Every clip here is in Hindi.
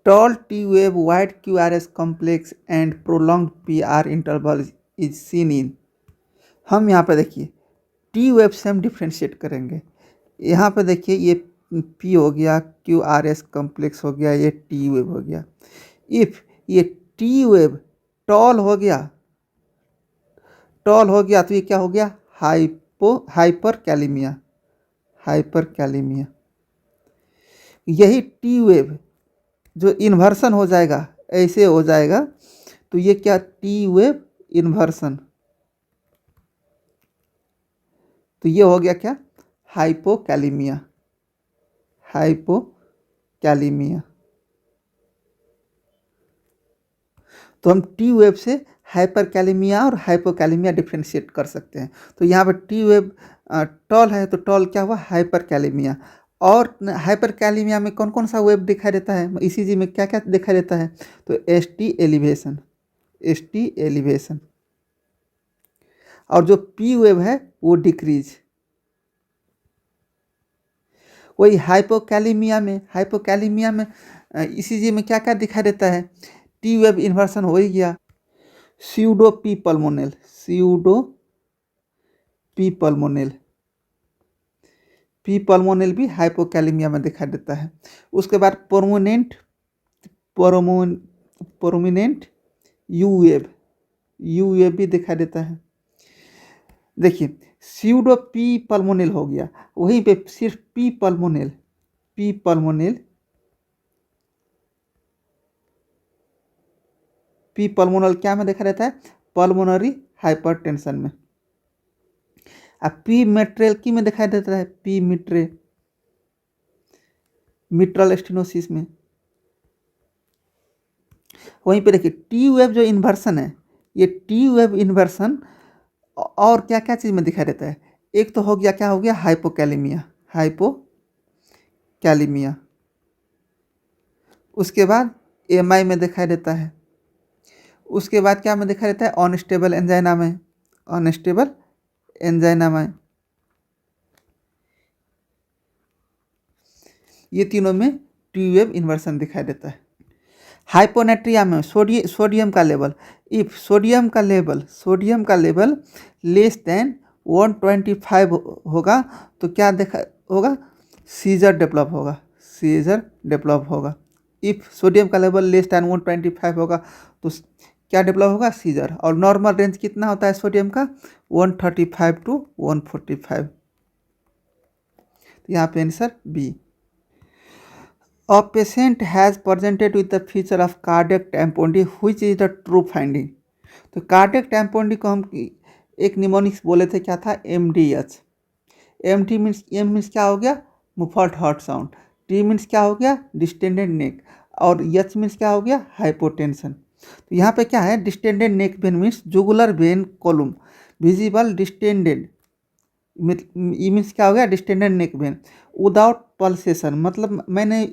tall T wave, wide QRS complex and prolonged PR interval is seen in। हम यहाँ पे देखिए टी वेव से हम डिफ्रेंशिएट करेंगे। यहाँ पे देखिए ये पी हो गया, क्यू आर एस कम्प्लेक्स हो गया, ये टी वेव हो गया। इफ ये टी वेव टॉल हो गया तो ये क्या हो गया, हाइपर कैलिमिया। हाइपर कैलिमिया। यही टी वेव जो इन्वर्सन हो जाएगा, ऐसे हो जाएगा, तो ये क्या, टी वेव इन्वर्सन, तो ये हो गया क्या, हाइपोकैलिमिया। हाइपोकैलिमिया। तो हम टी वेव से हाइपरकैलिमिया और हाइपोकैलिमिया डिफ्रेंशिएट कर सकते हैं। तो यहाँ पर टी वेव टॉल है तो टॉल क्या हुआ, हाइपरकैलिमिया। और हाइपरकैलिमिया में कौन कौन सा वेव दिखाई देता है, ईसीजी में क्या क्या दिखाई देता है, तो एसटी एलिवेशन। ST elevation. और जो पी वेव है वो डिक्रीज। वही हाइपोकैलिमिया में ईसीजी में क्या क्या दिखाई देता है, टी वेव इन्वर्सन हो ही गया। Pseudo P pulmonale. P pulmonale भी हाइपोकैलिमिया में दिखाई देता है। उसके बाद प्रोमिनेंट यू वेव भी दिखाई देता है। देखिए स्यूडो पी पल्मोनेल हो गया, वहीं पे सिर्फ पी पल्मोनेल क्या में देखा रहता है, पल्मोनरी हाइपरटेंशन में। अब पी मेट्रेल की में दिखाई देता है, पी मिट्रल स्टेनोसिस में। वहीं पे देखिए टी वेव जो इन्वर्सन है, ये टी वेव इन्वर्सन और क्या क्या चीज़ में दिखाई देता है, एक तो हो गया, क्या हो गया, हाइपोकैलिमिया। उसके बाद एमआई में दिखाई देता है। उसके बाद क्या में दिखाई देता है, अनस्टेबल एंजाइना में। ये तीनों में टी वेव इन्वर्सन दिखाई देता है। हाइपोनेट्रिया में सोडियम का लेवल, इफ सोडियम का लेवल लेस देन 125 होगा तो क्या देखा होगा, सीजर डेवलप होगा। इफ सोडियम का लेवल लेस देन 125 होगा तो क्या डेवलप होगा, सीजर। और नॉर्मल रेंज कितना होता है सोडियम का, 135 to 145। तो यहाँ पे answer B. A patient has presented with the feature of cardiac tamponade, which is the true finding। तो कार्डियक टैम्पोनिडी को हम एक निमोनिक्स बोले थे, क्या था, MDH। एम मीन्स क्या हो गया, मुफर्ड हार्ट साउंड। टी मीन्स क्या हो गया, डिस्टेंडेड नेक। और एच मीन्स क्या हो गया, हाइपोटेंशन। तो यहाँ पे क्या है, distended neck when means jugular vein column visible distended. E means क्या हो गया, distended neck when without pulsation. मतलब मैंने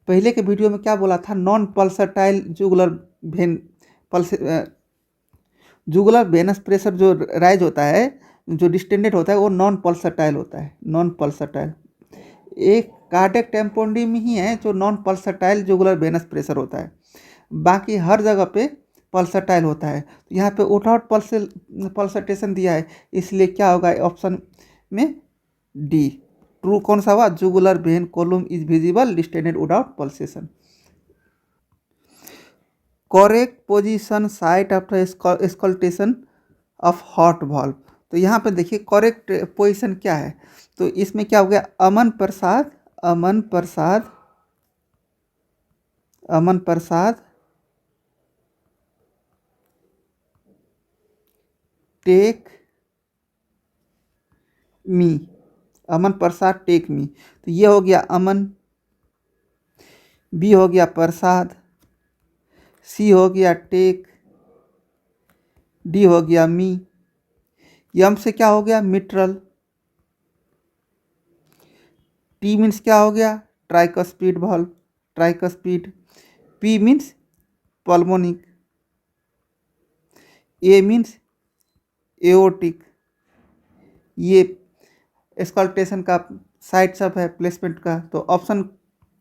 पहले के वीडियो में क्या बोला था, non pulsatile jugular vein jugular venous pressure जो राइज होता है, जो डिस्टेंडेड होता है, वो नॉन पल्सटाइल होता है। एक कार्डियक टैम्पोनिडी में ही है जो non pulsatile jugular venous pressure होता है, बाकी हर जगह पे पल्सटाइल होता है। तो यहाँ पे विदाउट पल्सटेशन दिया है, इसलिए क्या होगा ऑप्शन में डी ट्रू। कौन सा हुआ, jugular vein column is visible distended without pulsation. Correct position site after auscultation of heart valve. तो यहाँ पे देखिए करेक्ट पोजीशन क्या है, तो इसमें क्या हो गया, अमन प्रसाद टेक मी। तो ये हो गया अमन, बी हो गया प्रसाद, सी हो गया टेक, डी हो गया मी, यम से क्या हो गया, मिट्रल। टी मीन्स क्या हो गया, tricuspid valve, P means pulmonic, ए मीन्स एओटिक। ये एक्सकल्टेशन का साइड सब है प्लेसमेंट का। तो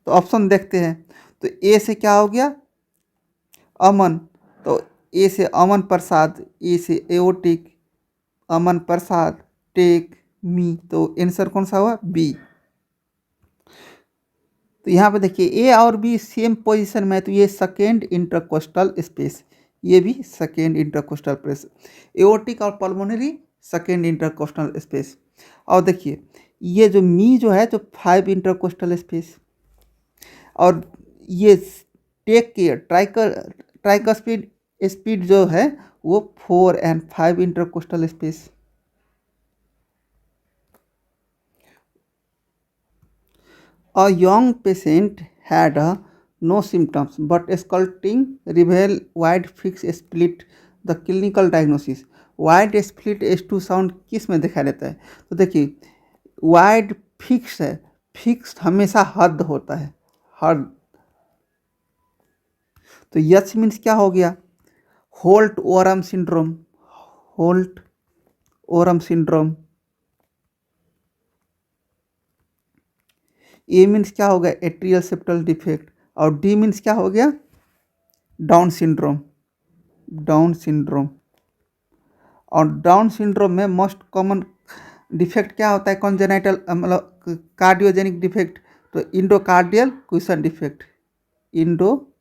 ऑप्शन देखते हैं। तो ए से क्या हो गया, अमन, तो ए से अमन प्रसाद, ए से एओटिक, अमन प्रसाद, टेक मी, तो आंसर कौन सा हुआ, बी। तो यहाँ पे देखिए ए और बी सेम पोजीशन में है, तो ये सेकेंड इंटरकोस्टल स्पेस, ये भी सेकेंड इंटरकोस्टल स्पेस, एओर्टिक और पल्मोनरी सेकेंड इंटरकोस्टल स्पेस। और देखिए ये जो मी जो है जो 5 इंटरकोस्टल स्पेस, और ये टेक केयर ट्राइकस्पीड स्पीड जो है वो 4 and 5 intercostal space. A young patient had no symptoms, but sculpting revealed wide fixed split. The clinical diagnosis wide split S2 sound किस में दिखाई देता है, तो देखिए वाइड फिक्स है, फिक्स हमेशा हद होता है, हद। तो यच मीन्स क्या हो गया, Holt Oram syndrome, Holt Oram syndrome. A means क्या हो गया, एट्रियल सेप्टल डिफेक्ट, और डी मीन्स क्या हो गया, डाउन सिंड्रोम, डाउन सिंड्रोम। और डाउन सिंड्रोम में मोस्ट कॉमन डिफेक्ट क्या होता है, कॉन्जेनाइटल मतलब कार्डियोजेनिक डिफेक्ट, तो endocardial cushion defect, endocardial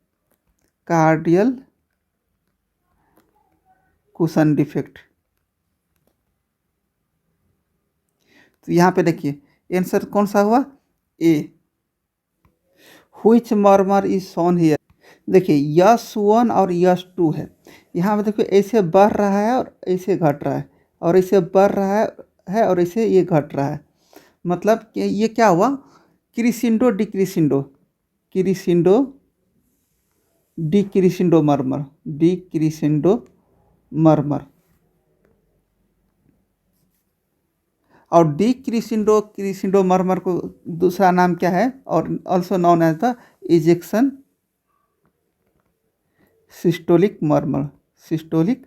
cushion defect. तो यहाँ पे देखिए आंसर कौन सा हुआ, A. Which murmur is shown here, देखिए यस 1 और यस 2 है, यहाँ पे देखिए ऐसे बढ़ रहा है और ऐसे घट रहा है, और ऐसे बढ़ रहा है और ऐसे ये घट रहा है, मतलब कि ये क्या हुआ, क्रिसिंडो डिक्रिसिंडो, क्रिसिंडो डिक्रिसिंडो मर्मर, डिक्रिसिंडो मर्मर। और डिक्रिसिंडो क्रिसिंडो मर्मर को दूसरा नाम क्या है, और also known as the ejection systolic murmur, systolic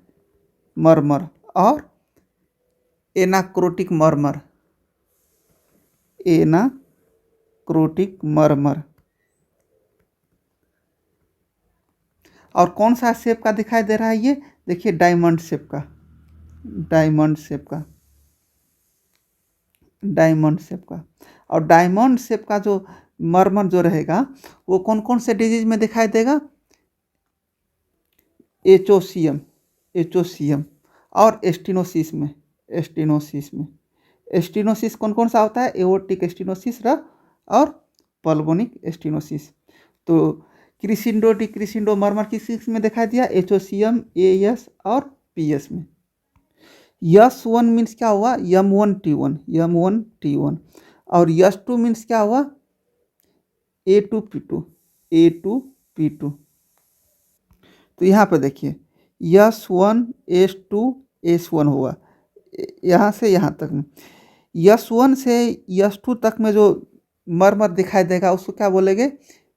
murmur, और एनाक्रोटिक मर्मर, एनाक्रोटिक मर्मर। और कौन सा शेप का दिखाई दे रहा है, ये देखिए डायमंड शेप का, डायमंड शेप का, डायमंड शेप का। और डायमंड शेप का जो मर्मर जो रहेगा वो कौन कौन से डिजीज में दिखाई देगा, एचओसीएम, एचओसीएम, और एस्टिनोसिस में, एस्टिनोसिस में। एस्टिनोसिस कौन कौन सा होता है, एओर्टिक एस्टिनोसिस और पल्मोनिक एस्टिनोसिस। तो क्रिसिंडो डिक्रिसिंडो मर्मर किस में दिखाई दिया, एचओसीएम, एएस और पीएस में। यस 1 मीन्स क्या हुआ, M1T1, M1T1, और यस 2 मीन्स क्या हुआ, A2P2, A2P2। तो यहाँ पर देखिए S1 S2 S1 हुआ, यहाँ से यहाँ तक में, S1 से S2 तक में जो मर्मर दिखाई देगा उसको क्या बोलेंगे,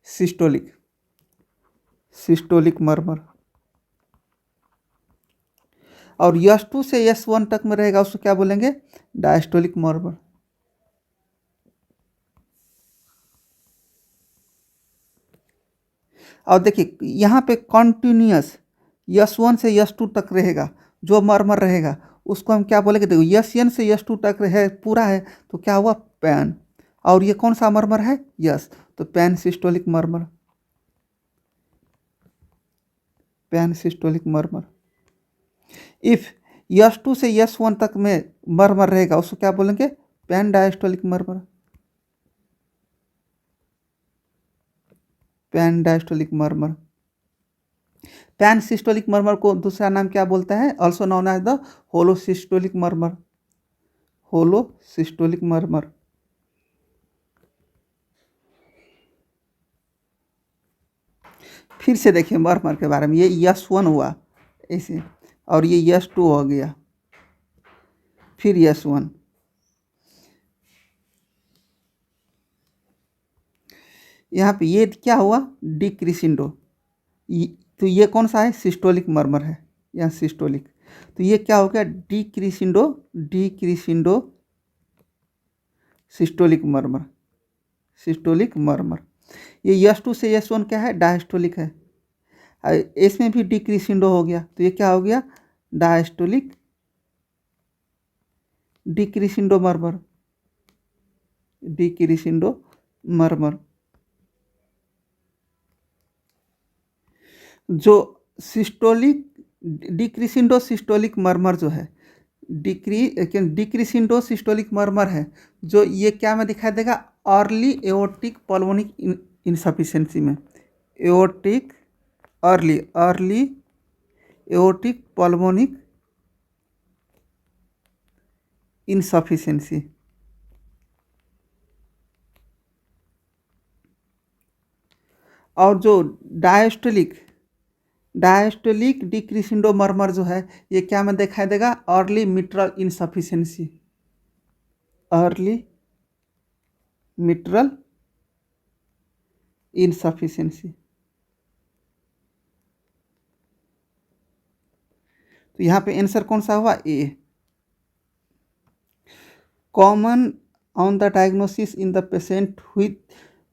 सिस्टोलिक, सिस्टोलिक मर्मर। और S2 से S1 तक में रहेगा उसको क्या बोलेंगे, डायस्टोलिक मर्मर। और देखिए यहाँ पे कॉन्टिन्यूस S1 से S2 तक रहेगा जो मर्मर रहेगा उसको हम क्या बोलेंगे, देखो SN से S2 तक है पूरा है तो क्या हुआ, पैन। और ये कौन सा मर्मर है, यस, तो pan systolic murmur, pan systolic murmur. If S2 से S1 तक में मर्मर रहेगा उसको क्या बोलेंगे, pan diastolic murmur, pan diastolic murmur. Pan systolic murmur को दूसरा नाम क्या बोलता है, also known as the holosystolic murmur, holosystolic murmur. फिर से देखिए मर्मर के बारे में, ये S1 हुआ ऐसे, और ये S2 हो गया, फिर S1। यहाँ पे ये क्या हुआ, डिक्रिसिंडो, तो ये कौन सा है, सिस्टोलिक मर्मर है, यहाँ सिस्टोलिक। तो ये क्या हो गया, डिक्रिसिंडो, डिक्रिसिंडो सिस्टोलिक मर्मर, सिस्टोलिक मर्मर। ये S2 से S1 क्या है, डायस्टोलिक है। इसमें भी डिक्रीसिंडो हो गया, तो ये क्या हो गया, डायस्टोलिक डिक्रीसिंडो मर्मर, डिक्रीसिंडो मर्मर। जो सिस्टोलिक डिक्रीसिंडो सिस्टोलिक मर्मर जो है, डिक्रीसिंडो सिस्टोलिक मर्मर है, जो ये क्या में दिखाई देगा, अर्ली एओर्टिक पल्मोनिक इनसफिशिएंसी में, aortic early aortic pulmonic insufficiency. और जो डायस्टोलिक डिक्रीसिंडो मर्मर जो है, ये क्या में दिखाई देगा, early mitral insufficiency, early mitral insufficiency. तो यहाँ पे आंसर कौन सा हुआ, A. Common on the diagnosis in the patient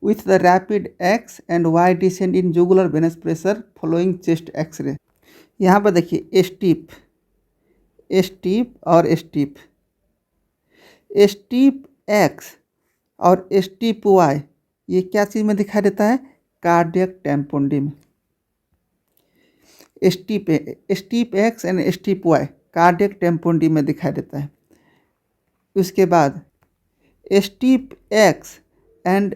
with the rapid X and Y descent in jugular venous pressure following chest X-ray। यहाँ पर देखिए स्टीप और स्टीप एक्स और स्टीप वाई, ये क्या चीज़ में दिखाई देता है, कार्डियक टैम्पोंडी में। Steep X and steep Y cardiac tamponade में दिखाई देता है। उसके बाद steep X and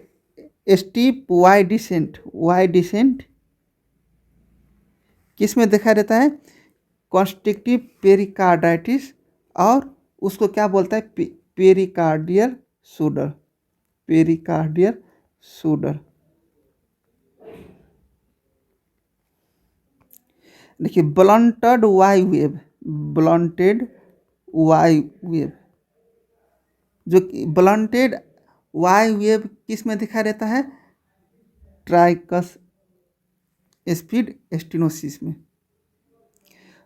steep Y descent किस में दिखाई देता है, कॉन्स्ट्रिक्टिव पेरिकार्डाइटिस, और उसको क्या बोलता है, पेरिकार्डियल सूडर। देखिए ब्लंटेड वाई वेव, जो ब्लंटेड वाई वेव किस में दिखाई देता है, ट्राइकस स्पीड स्टेनोसिस में।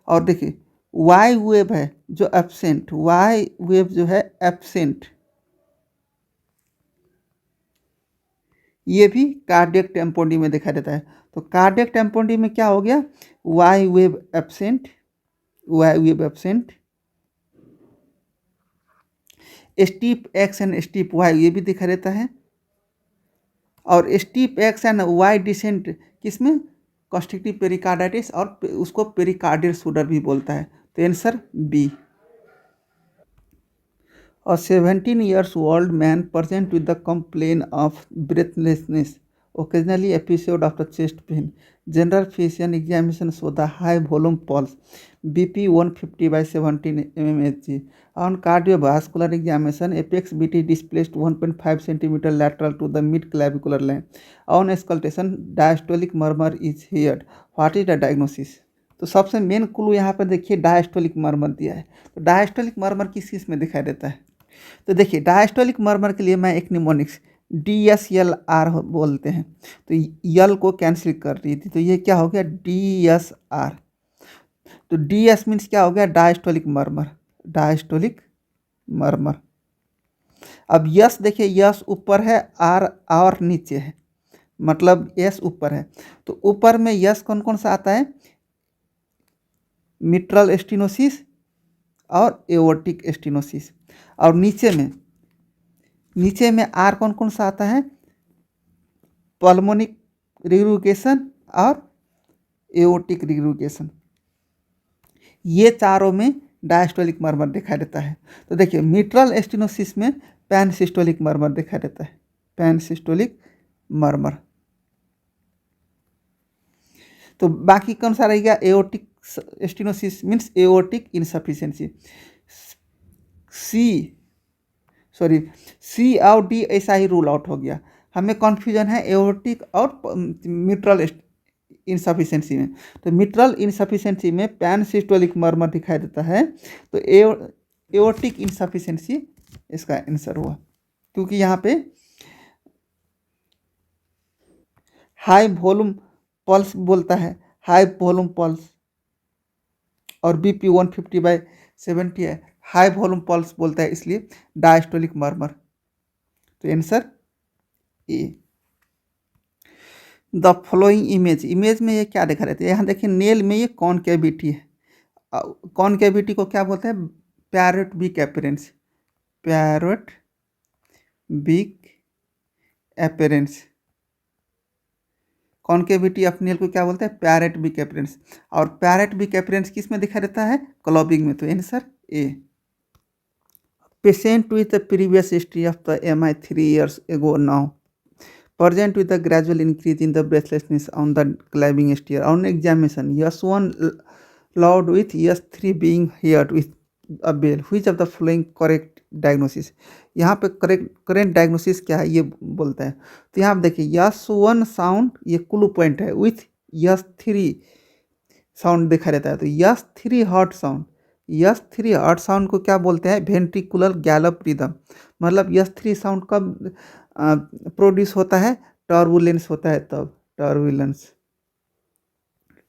और देखिए वाई वेव है जो एब्सेंट, वाई वेव जो है एब्सेंट, ये भी कार्डियक टैम्पोंडी में दिखाई देता है। तो कार्डियक टैम्पोंडी में क्या हो गया, Y wave absent, steep X and steep Y ये भी दिखा देता है। और steep X and Y descent किसमें, कॉन्स्ट्रिक्टिव पेरिकार्डाइटिस, और उसको पेरिकार्डियल सूडर भी बोलता है। तो answer B. A 17 years old man present with the complaint of breathlessness, occasionally episode of the chest pain. General physician examination show the high volume pulse, BP 150 by 17 mmHg. On cardiovascular examination, apex BT displaced 1.5 cm lateral to the mid clavicular line. On auscultation, diastolic murmur is heard. What is the diagnosis? तो सबसे मेन क्लू यहाँ पर देखिए डायस्टोलिक मर्मर दिया है। तो डायस्टोलिक मर्मर किस चीज़ में दिखाई देता है, तो देखिए डायस्टोलिक मर्मर के लिए मैं एक निमोनिक्स DSLR बोलते हैं, तो यल को कैंसिल कर रही थी, तो ये क्या हो गया, DSR। तो DS मीन्स क्या हो गया, डायस्टोलिक मर्मर। अब यस देखिए, यस ऊपर है, आर और नीचे है, मतलब एस ऊपर है। तो ऊपर में यस कौन कौन सा आता है, मिट्रल स्टेनोसिस और एओर्टिक स्टेनोसिस। और नीचे में आर कौन कौन सा आता है, पल्मोनिक रिग्रुगेशन और एओर्टिक रिग्रुगेशन। ये चारों में डायस्टोलिक मर्मर दिखाई देता है। तो देखिए मिट्रल स्टेनोसिस में पैनसिस्टोलिक मर्मर दिखाई देता है, पैनसिस्टोलिक मर्मर। तो बाकी कौन सा रह गया, aortic stenosis means aortic insufficiency. C और डी ऐसा ही रूल आउट हो गया। हमें कन्फ्यूजन है एओर्टिक और मिट्रल इनसफिशिएंसी में। तो मिट्रल इनसफिशिएंसी में पैनसिस्टोलिक मर्मर दिखाई देता है, तो एओर्टिक इनसफिशिएंसी इसका आंसर हुआ, क्योंकि यहाँ पे हाई वॉल्यूम पल्स बोलता है, हाई वॉल्यूम पल्स, और BP 150/70 है, हाई वॉल्यूम पल्स बोलता है, इसलिए डायस्टोलिक मर्मर। तो answer A. The following image में ये क्या दिखा रहता है, यहाँ देखिए नेल में ये कॉनकेविटी है। कॉनकेविटी को क्या बोलते हैं, पैरेट बिक अपीयरेंस, पैरेट बिक अपीयरेंस। कॉनकेविटी ऑफ नेल को क्या बोलते हैं, पैरेट बिक अपीयरेंस। और पैरेट बिक अपीयरेंस किस में दिखा रहता है, क्लॉबिंग में। तो answer A. Patient with the previous history of the MI 3 years ago now present with a gradual increase in the breathlessness on the climbing stair. On examination, S1 loud with S3 being heard with a bell. Which of the following correct diagnosis? यहाँ पे करेक्ट डायग्नोसिस क्या है ये बोलता है। तो यहाँ पे देखिए S1 साउंड ये क्लू पॉइंट है, विथ S3 साउंड दिखा रहता है। तो S3 hot sound, S3 hot sound को क्या बोलते हैं, वेंट्रिकुलर गैलप रिदम। मतलब S3 साउंड कब प्रोड्यूस होता है, टर्बुलेंस होता है तब,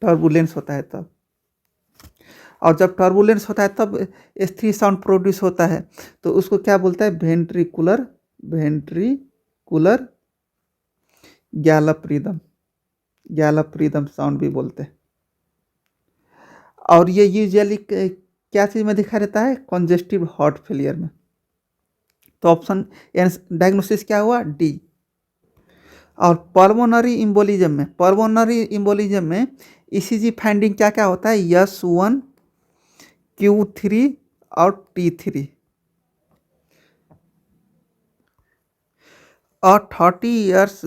टर्बुलेंस होता है तब। और जब टर्बुलेंस होता है तब S3 साउंड प्रोड्यूस होता है, तो उसको क्या बोलता है, वेंट्रिकुलर गैलप रिदम साउंड भी बोलते हैं। और ये यूजुअली क्या चीज़ में दिखा रहता है, कंजेस्टिव हार्ट फेलियर में। तो ऑप्शन डायग्नोसिस क्या हुआ, डी। और पल्मोनरी इम्बोलिज्म में ECG फाइंडिंग क्या क्या होता है, S1 Q3 और T3। A 30 years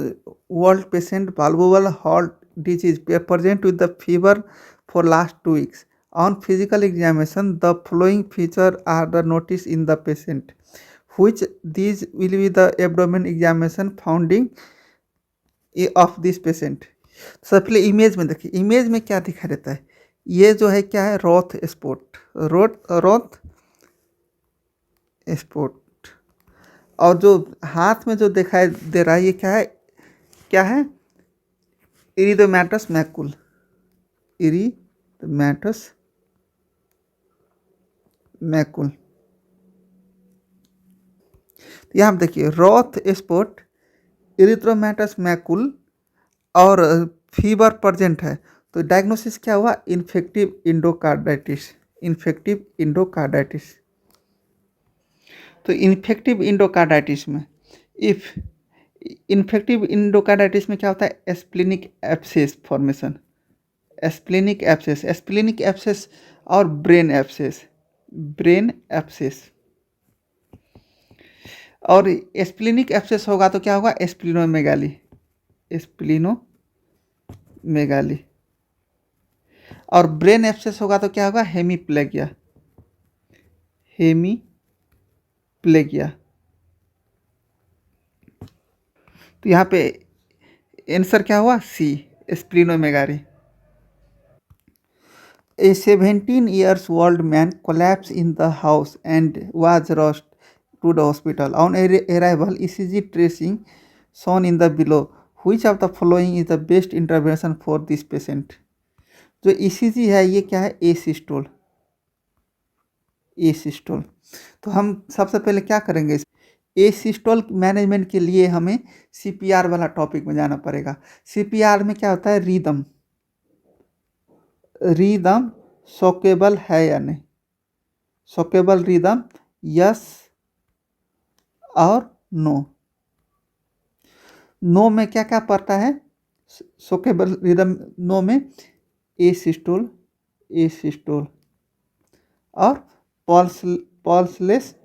old patient valvular heart disease present with the fever for last 2 weeks. On physical examination, the following features are the noticed in the patient. Which these will be the abdomen examination finding of this patient. सबसे पहले इमेज में देखिए, इमेज में क्या दिखा रहता है, ये जो है क्या है, रॉथ स्पॉट। और जो हाथ में जो दिखाई दे रहा है ये क्या है, इरिथोमैटस मैकुल। यहाँ देखिए रॉथ स्पॉट, इरिथ्रोमैटस मैकुल और फीवर प्रेजेंट है। तो डायग्नोसिस क्या हुआ, इन्फेक्टिव इंडोकार्डाइटिस। तो इन्फेक्टिव इंडोकार्डाइटिस में क्या होता है, splenic abscess formation, splenic abscess और ब्रेन एब्सेस। और स्प्लेनिक एब्सेस होगा तो क्या होगा, स्प्लिनोमेगाली। और ब्रेन एब्सेस होगा तो क्या होगा, हेमीप्लेगिया। तो यहाँ पे आंसर क्या हुआ, सी, स्प्लिनोमेगाली। A 17 years old man collapsed in the house and was rushed to the hospital. On arrival, ECG tracing shown in the below. Which of the following is the best intervention for this patient? जो ECG है ये क्या है, ए सिस्टोल। तो हम सबसे पहले क्या करेंगे, ए सिस्टोल मैनेजमेंट के लिए हमें CPR वाला टॉपिक में जाना पड़ेगा। CPR में क्या होता है, रिदम शॉकेबल है या नहीं, शॉकेबल रिदम यस और नो में क्या क्या पड़ता है, शॉकेबल रिदम नो में ए सिस्टोल और पल्सलेस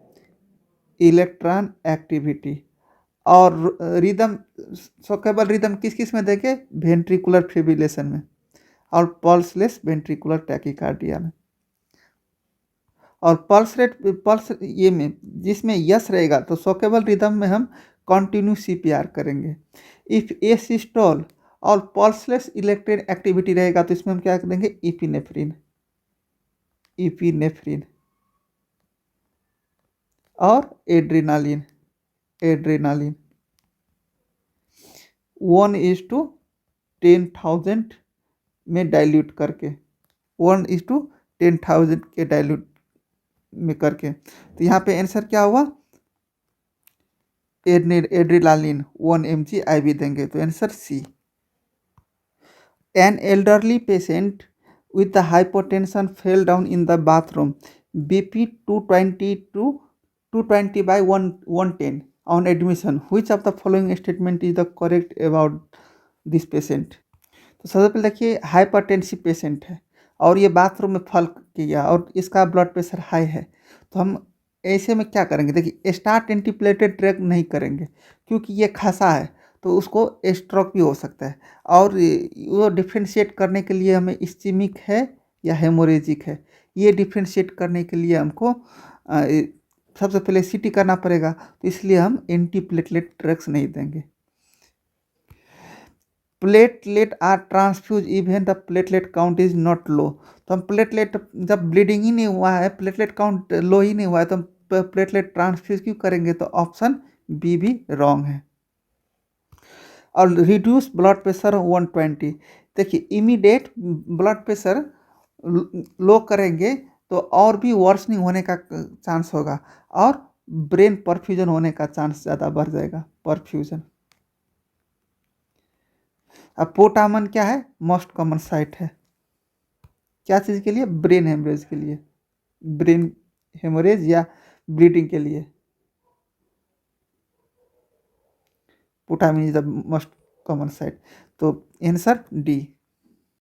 इलेक्ट्रॉन एक्टिविटी। और रिदम, शॉकेबल रिदम किस में देंगे, वेंट्रिकुलर फिब्रिलेशन में और पल्सलेस वेंट्रिकुलर टैकीकार्डिया में। और पल्स ये में जिसमें यस रहेगा तो शॉकेबल रिदम में हम कंटिन्यू CPR करेंगे। इफ ए सिस्टोल और पल्सलेस इलेक्ट्रॉन एक्टिविटी रहेगा तो इसमें हम क्या करेंगे, इपिनेफ्रिन और एड्रेनालिन 1:10,000 में डाइल्यूट करके, 1:10,000 के डाइल्यूट में करके। तो यहाँ पे आंसर क्या हुआ, एड्रेनालिन 1 mg IV देंगे। तो answer C. An elderly patient with the hypertension fell down in the bathroom. BP 220 to 220 by 110 on admission. Which of the following statement is the correct about this patient? तो सबसे पहले देखिए हाइपरटेंसिव पेशेंट है और ये बाथरूम में फल किया और इसका ब्लड प्रेशर हाई है, तो हम ऐसे में क्या करेंगे? देखिए स्टार्ट एंटीप्लेटेड ड्रग नहीं करेंगे क्योंकि ये खासा है, तो उसको स्ट्रोक भी हो सकता है। और वो डिफ्रेंशिएट करने के लिए हमें इस्चीमिक है या हेमोरेजिक है, ये डिफ्रेंशिएट करने के लिए हमको सबसे पहले सीटी करना पड़ेगा, तो इसलिए हम एंटीप्लेटलेट ड्रग्स नहीं देंगे। Platelet are transfuse even the platelet count is not low. तो हम प्लेटलेट जब ब्लीडिंग ही नहीं हुआ है, प्लेटलेट काउंट लो ही नहीं हुआ है, तो हम प्लेटलेट ट्रांसफ्यूज क्यों करेंगे? तो ऑप्शन बी भी रॉन्ग है। और रिड्यूस ब्लड प्रेशर 120, देखिए इमीडिएट ब्लड प्रेशर लो करेंगे तो और भी वर्सनिंग होने का चांस होगा और ब्रेन परफ्यूजन होने का चांस ज़्यादा बढ़ जाएगा, परफ्यूजन। अब पोटामन क्या है? मोस्ट कॉमन साइट है क्या चीज़ के लिए? ब्रेन हेमरेज के लिए, ब्रेन हेमरेज या ब्लीडिंग के लिए। Putamen is the most common site, तो आंसर डी।